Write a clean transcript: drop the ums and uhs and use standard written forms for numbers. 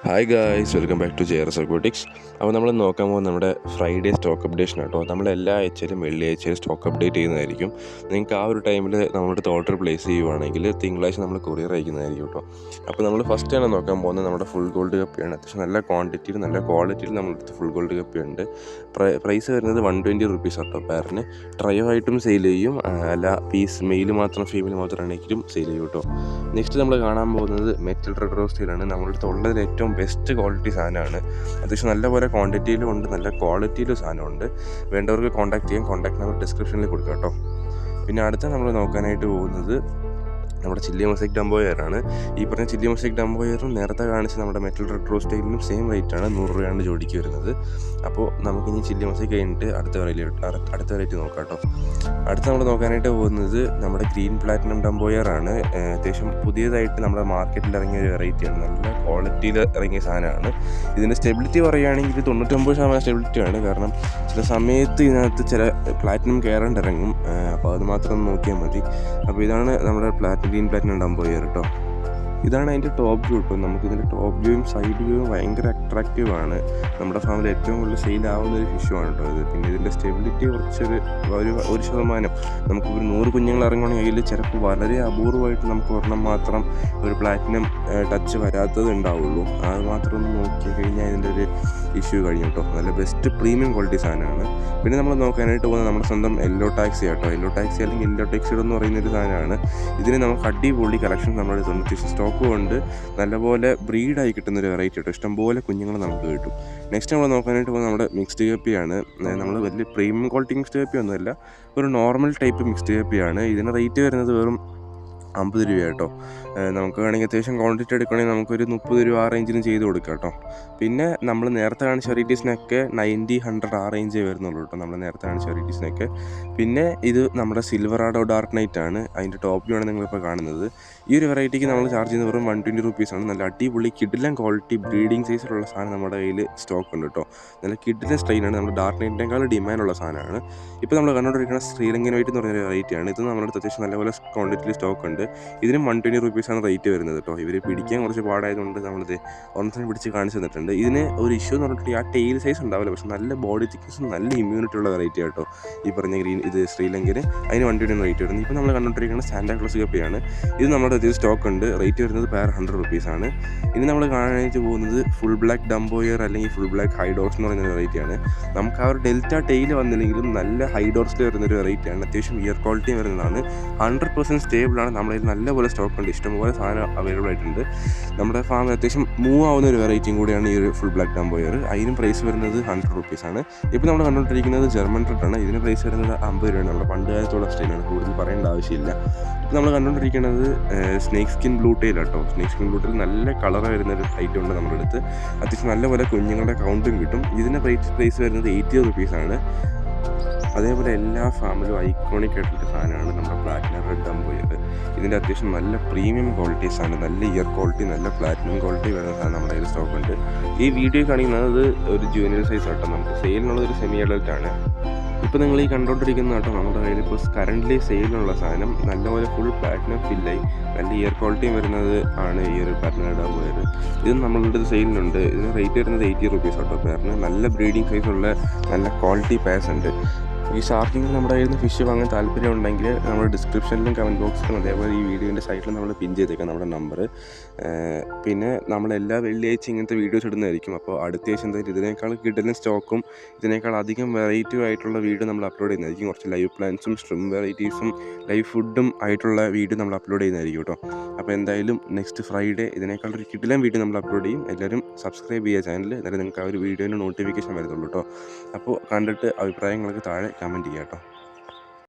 Hi guys, welcome back to JRS Aquatics. അപ്പോൾ നമ്മൾ നോക്കാൻ പോകുന്നത് നമ്മുടെ ഫ്രൈഡേ സ്റ്റോക്ക് അപ്ഡേഷൻ കേട്ടോ. നമ്മൾ എല്ലാ ആഴ്ചയിലും വെള്ളിയാഴ്ചയിൽ സ്റ്റോക്ക് അപ്ഡേറ്റ് ചെയ്യുന്നതായിരിക്കും. നിങ്ങൾക്ക് ആ ഒരു ടൈമിൽ നമ്മുടെ ഓർഡർ പ്ലേസ് ചെയ്യുവാണെങ്കിൽ തിങ്കളാഴ്ച നമ്മൾ കൊറിയർ അയക്കുന്നതായിരിക്കും കേട്ടോ. അപ്പോൾ നമ്മൾ ഫസ്റ്റ് ആണ് നോക്കാൻ പോകുന്നത് നമ്മുടെ ഫുൾ ഗോൾഡ് കപ്പിയാണ്. അത്യാവശ്യം നല്ല ക്വാണ്ടിറ്റിയിൽ നല്ല ക്വാളിറ്റിയിൽ നമ്മളെടുത്ത് ഫുൾ ഗോൾഡ് കപ്പിയുണ്ട്. പ്രൈസ് വരുന്നത് 120 റുപ്പീസ് കേട്ടോ പേരിന്. ട്രയോ ആയിട്ടും സെയിൽ ചെയ്യും, അല്ല പീസ് മെയിൽ മാത്രം ഫീമെയിൽ മാത്രം ആണെങ്കിലും സെയിൽ ചെയ്യും കേട്ടോ. നെക്സ്റ്റ് നമ്മൾ കാണാൻ പോകുന്നത് മെറ്റൽ റെഡ് റോസ്റ്റയിലാണ്. നമ്മുടെ അടുത്ത് ഉള്ളതിൽ ഏറ്റവും ബെസ്റ്റ് ക്വാളിറ്റി സാധനമാണ്. അത്യാവശ്യം നല്ലപോലെ ക്വാണ്ടിറ്റിയിലും ഉണ്ട്, നല്ല ക്വാളിറ്റിയിലും സാധനമുണ്ട്. വേണ്ടവർക്ക് കോൺടാക്ട് ചെയ്യാം. കോൺടാക്ട് നമ്പർ ഡിസ്ക്രിപ്ഷനിൽ കൊടുക്കാം കേട്ടോ. പിന്നെ അടുത്ത നമ്മൾ നോക്കാനായിട്ട് പോകുന്നത് നമ്മുടെ ചില്ലി മൊസൈക്ക് ഡംബോയറാണ്. ഈ പറഞ്ഞ ചില്ലി മൊസൈക്ക് ഡംബോയറും നേരത്തെ കാണിച്ച് നമ്മുടെ മെറ്റൽ റെഡ് റോസ്റ്റയിലും സെയിം റേറ്റാണ്, 100 രൂപയാണ് ജോഡിക്ക് വരുന്നത്. അപ്പോൾ നമുക്കിനി ചില്ലി മൊസൈക്ക് കഴിഞ്ഞിട്ട് അടുത്ത വെറൈറ്റി നോക്കാം കേട്ടോ. അടുത്ത് നമ്മൾ നോക്കാനായിട്ട് പോകുന്നത് നമ്മുടെ ഗ്രീൻ പ്ലാറ്റിനം ഡംബോയറാണ്. അത്യാവശ്യം പുതിയതായിട്ട് നമ്മുടെ മാർക്കറ്റിൽ ഇറങ്ങിയ ഒരു വെറൈറ്റിയാണ്. നല്ല ക്വാളിറ്റിയിൽ ഇറങ്ങിയ സാധനമാണ്. ഇതിൻ്റെ സ്റ്റെബിലിറ്റി പറയുകയാണെങ്കിൽ 99% സ്റ്റെബിലിറ്റിയാണ്. കാരണം ചില സമയത്ത് ഇതിനകത്ത് ചില പ്ലാറ്റിനം കയറാണ്ട് ഇറങ്ങും. അപ്പോൾ അത് മാത്രം നോക്കിയാൽ മതി. അപ്പോൾ ഇതാണ് നമ്മുടെ ഗ്രീൻ പ്ലാറ്റിനം ഡംബോയർ കേട്ടോ. ഇതാണ് അതിൻ്റെ ടോപ്പ് വ്യൂ കേട്ടോ. നമുക്കിതിൻ്റെ ടോപ്പ് വ്യൂവും സൈഡ് വ്യൂവും ഭയങ്കര അട്രാക്റ്റീവാണ്. നമ്മുടെ ഫാമിൽ ഏറ്റവും കൂടുതൽ സെയിലാവുന്ന ഒരു ഫിഷുമാണ് കേട്ടോ ഇത്. പിന്നെ ഇതിൻ്റെ സ്റ്റെബിലിറ്റി ഒരു ശതമാനം നമുക്കൊരു 100 കുഞ്ഞുങ്ങൾ ഇറങ്ങുകയാണെങ്കിൽ ചിലപ്പോൾ വളരെ അപൂർവമായിട്ട് നമുക്ക് ഒരെണ്ണം മാത്രം ഒരു പ്ലാറ്റിനം ടച്ച് വരാത്തത് ഉണ്ടാവുള്ളൂ. അത് മാത്രം ഒന്ന് നോക്കി കഴിഞ്ഞാൽ ഇതിൻ്റെ ഒരു ഇഷ്യൂ കഴിഞ്ഞു കേട്ടോ. നല്ല ബെസ്റ്റ് പ്രീമിയം ക്വാളിറ്റി സാധനമാണ്. പിന്നെ നമ്മൾ നോക്കാനായിട്ട് പോകുന്നത് നമ്മുടെ സ്വന്തം യെല്ലോ ടാക്സി കേട്ടോ. യെല്ലോ ടാക്സി അല്ലെങ്കിൽ യെല്ലോ ടെക്സിഡ് എന്ന് പറയുന്നൊരു സാധനമാണ്. ഇതിന് നമുക്ക് അടിപൊളി കളക്ഷൻ നമ്മുടെ അടുത്തുണ്ട്. സ്റ്റോക്കും ഉണ്ട്, നല്ലപോലെ ബ്രീഡായി കിട്ടുന്നൊരു വെറൈറ്റി കേട്ടോ. ഇഷ്ടംപോലെ കുഞ്ഞുങ്ങൾ നമുക്ക് കിട്ടും. നെക്സ്റ്റ് നമ്മൾ നോക്കാനായിട്ട് പോകുന്നത് നമ്മുടെ മിക്സ്ഡ് കപ്പിയാണ്. നമ്മൾ വലിയ പ്രീമിയം ക്വാളിറ്റി മിക്സ്ഡ് കപ്പി ഒന്നുമല്ല, ഒരു നോർമൽ ടൈപ്പ് മിക്സ്ഡ് കപ്പിയാണ്. ഇതിന് റേറ്റ് വരുന്നത് വെറും 50 രൂപ കേട്ടോ. നമുക്ക് വേണമെങ്കിൽ അത്യാവശ്യം ക്വാണ്ടിറ്റി എടുക്കുകയാണെങ്കിൽ നമുക്കൊരു 30 രൂപ ആ റേഞ്ചിനും ചെയ്ത് കൊടുക്കാം കേട്ടോ. പിന്നെ നമ്മൾ നേരത്തെ കാണിച്ച വെറൈറ്റീസിനൊക്കെ 90, 100 ആ റേഞ്ചേ വരുന്നുള്ളൂ കേട്ടോ. നമ്മൾ നേരത്തെ കാണിച്ച വെറൈറ്റീസിനൊക്കെ. പിന്നെ ഇത് നമ്മുടെ സിൽവറാഡോ ഡാർക്ക് നൈറ്റ് ആണ്. അതിൻ്റെ ടോപ്പ് വ്യൂ ആണ് നിങ്ങളിപ്പോൾ കാണുന്നത്. ഈ ഒരു വെറൈറ്റിക്ക് നമ്മൾ ചാർജ് ചെയ്യുന്നത് വെറും 120 റുപ്പീസാണ്. നല്ല അടിപൊളി കിഡിലൻ ക്വാളിറ്റി ബ്രീഡിങ് സൈസിലുള്ള സാധനം നമ്മുടെ കയ്യിൽ സ്റ്റോക്ക് ഉണ്ട് കേട്ടോ. നല്ല കിഡിലൻ സ്ട്രെയിനാണ്. നമ്മുടെ ഡാർക്ക് നൈറ്റിനേക്കാൾ ഡിമാൻഡുള്ള സാധനമാണ്. ഇപ്പോൾ നമ്മൾ കണ്ടുകൊണ്ടിരിക്കുന്ന ശ്രീലങ്കൻ വൈറ്റ് എന്ന് പറയുന്ന വെറൈറ്റിയാണ്. ഇത് നമ്മുടെ അടുത്ത് അത്യാവശ്യം നല്ലപോലെ ക്വാണ്ടിറ്റിയിൽ സ്റ്റോക്ക് ഉണ്ട്. ഇതിനും 120 റുപ്പീസാണ് റേറ്റ് വരുന്നത് കേട്ടോ. ഇവർ പിടിക്കാൻ കുറച്ച് പാടായതുകൊണ്ട് നമ്മളിത് ഒന്നത്തിന് പിടിച്ച് കാണിച്ചു തന്നിട്ടുണ്ട്. ഇതിന് ഒരു ഇഷ്യൂ എന്ന് പറഞ്ഞിട്ട് ആ ടെയിൽ സൈസ് ഉണ്ടാവില്ല, പക്ഷേ നല്ല ബോഡി തിക്നെസ്സും നല്ല ഇമ്മ്യൂണിറ്റി ഉള്ള വെറൈറ്റി കേട്ടോ. ഈ പറഞ്ഞ ഇത് ശ്രീലങ്കന് അതിന് 120 റേറ്റ് വരുന്നത്. ഇപ്പോൾ നമ്മൾ കണ്ടുകൊണ്ടിരിക്കുന്നത് സാന്റാക്ലോസ് കപ്പിയാണ്. ഇത് നമ്മുടെ ഇതിൽ സ്റ്റോക്ക് ഉണ്ട്. റേറ്റ് വരുന്നത് പെർ 100 റുപ്പീസാണ്. ഇനി നമ്മൾ കാണാനായിട്ട് പോകുന്നത് ഫുൾ ബ്ലാക്ക് ഡംബോയർ അല്ലെങ്കിൽ ഫുൾ ബ്ലാക്ക് ഹൈഡോർസ് എന്ന് പറയുന്ന വെറൈറ്റിയാണ്. നമുക്ക് ആ ഒരു ഡെൽറ്റ ടെയിൽ വന്നില്ലെങ്കിലും നല്ല ഹൈഡോർസിൽ വരുന്നൊരു വെറൈറ്റിയാണ്. അത്യാവശ്യം ഇയർ ക്വാളിറ്റി വരുന്നതാണ്. 100% സ്റ്റേബിളാണ്. നമ്മളതിൽ നല്ലപോലെ സ്റ്റോക്ക് ഉണ്ട്. ഇഷ്ടംപോലെ സാധനം അവൈലബിൾ ആയിട്ടുണ്ട്. നമ്മുടെ ഫാമിൽ അത്യാവശ്യം മൂവ് ആവുന്ന ഒരു വെറൈറ്റിയും കൂടിയാണ് ഈ ഒരു ഫുൾ ബ്ലാക്ക് ഡംബോയർ. അതിനും പ്രൈസ് വരുന്നത് 100 റുപ്പീസാണ്. ഇപ്പോൾ നമ്മൾ കണ്ടുകൊണ്ടിരിക്കുന്നത് ജർമ്മൻ റെഡ് ആണ്. ഇതിന് പ്രൈസ് വരുന്നത് 50 രൂപയാണ്. നമ്മുടെ പണ്ട് കാലത്തുള്ള സ്റ്റൈലാണ്, കൂടുതൽ പറയേണ്ട ആവശ്യമില്ല. ഇപ്പോൾ നമ്മൾ കണ്ടുകൊണ്ടിരിക്കുന്നത് സ്നേക്ക് സ്കിൻ ബ്ലൂ ടെയിൽ കേട്ടോ. സ്നേക്ക് സ്കിൻ ബ്ലൂ ടെയിൽ നല്ല കളർ വരുന്നൊരു ഐറ്റം ഉണ്ട് നമ്മുടെ അടുത്ത്. അത്യാവശ്യം നല്ലപോലെ കുഞ്ഞുങ്ങളുടെ കൗണ്ടും കിട്ടും. ഇതിൻ്റെ പ്രൈസ് വരുന്നത് 80 റുപ്പീസാണ്. അതേപോലെ എല്ലാ ഫാമിലും ഐക്കോണിക് ആയിട്ടുള്ള സാധനമാണ് നമ്മുടെ പ്ലാറ്റിനം റെഡ് ഡംബോയർ. ഇതിൻ്റെ അത്യാവശ്യം നല്ല പ്രീമിയം ക്വാളിറ്റീസാണ്. നല്ല ഇയർ ക്വാളിറ്റി, നല്ല പ്ലാറ്റിനം ക്വാളിറ്റി വരുന്ന സാധനം നമ്മുടെ കയ്യിൽ സ്റ്റോക്ക് ഉണ്ട്. ഈ വീഡിയോ കാണിക്കുന്നത് ഒരു ജൂനിയർ സൈസ് കേട്ടോ. നമുക്ക് സെയിലിനുള്ളത് ഒരു സെമി അഡൽട്ട് ആണ്. ഇപ്പോൾ നിങ്ങൾ ഈ കണ്ടുകൊണ്ടിരിക്കുന്ന കേട്ടോ നമ്മുടെ കയ്യിൽ ഇപ്പോൾ കറൻ്റ്ലി സെയിലിനുള്ള സാധനം. നല്ലപോലെ ഫുൾ പ്ലാറ്റിനം ഫില്ലായി നല്ല ഇയർ ക്വാളിറ്റിയും വരുന്നത് ആണ് ഈ ഒരു പ്ലാറ്റിനം ഡംബോയർ. ഇത് നമ്മളുടെ സെയിലിനുണ്ട്. ഇതിന് റേറ്റ് വരുന്നത് 80 റുപ്പീസ് കേട്ടോ പേരിന്. നല്ല ബ്രീഡിങ് സൈസുള്ള നല്ല ക്വാളിറ്റി പാസ് ഉണ്ട്. ഈ ഷാർക്കിങ്ങിൽ നമ്മുടെ കയ്യിൽ നിന്ന് ഫിഷ് വാങ്ങാൻ താല്പര്യം ഉണ്ടെങ്കിൽ നമ്മുടെ ഡിസ്ക്രിപ്ഷനിലും കമൻറ്റ് ബോക്സിലും അതേപോലെ ഈ വീഡിയോൻ്റെ സൈറ്റിലും നമ്മൾ പിൻ ചെയ്തേക്കാം നമ്മുടെ നമ്പർ. പിന്നെ നമ്മളെല്ലാ വെള്ളിയാഴ്ച ഇങ്ങനത്തെ വീഡിയോസ് ഇടുന്നതായിരിക്കും. അപ്പോൾ അടുത്ത ആഴ്ച എന്തായാലും ഇതിനേക്കാൾ കിട്ടുന്ന സ്റ്റോക്കും ഇതിനേക്കാൾ അധികം വെറൈറ്റി ആയിട്ടുള്ള വീഡിയോ നമ്മൾ അപ്ലോഡ് ചെയ്യുന്നതായിരിക്കും. കുറച്ച് ലൈവ് പ്ലാൻസും സ്ട്രിം വെറൈറ്റീസും ലൈവ് ഫുഡും ആയിട്ടുള്ള വീഡിയോ നമ്മൾ അപ്ലോഡ് ചെയ്യുന്നതായിരിക്കും കേട്ടോ. അപ്പോൾ എന്തായാലും നെക്സ്റ്റ് ഫ്രൈഡേ ഇതിനേക്കാൾ ഒരു കിടിലൻ വീഡിയോ നമ്മൾ അപ്ലോഡ് ചെയ്യും. എല്ലാവരും സബ്സ്ക്രൈബ് ചെയ്യുക ചാനൽ. എന്നാലും നിങ്ങൾക്ക് ആ ഒരു വീഡിയോൻ്റെ നോട്ടിഫിക്കേഷൻ വരുന്നുള്ളൂ കേട്ടോ. അപ്പോൾ കണ്ടിട്ട് അഭിപ്രായങ്ങൾക്ക് താഴെ കമൻറ്റ് ചെയ്യാം കേട്ടോ.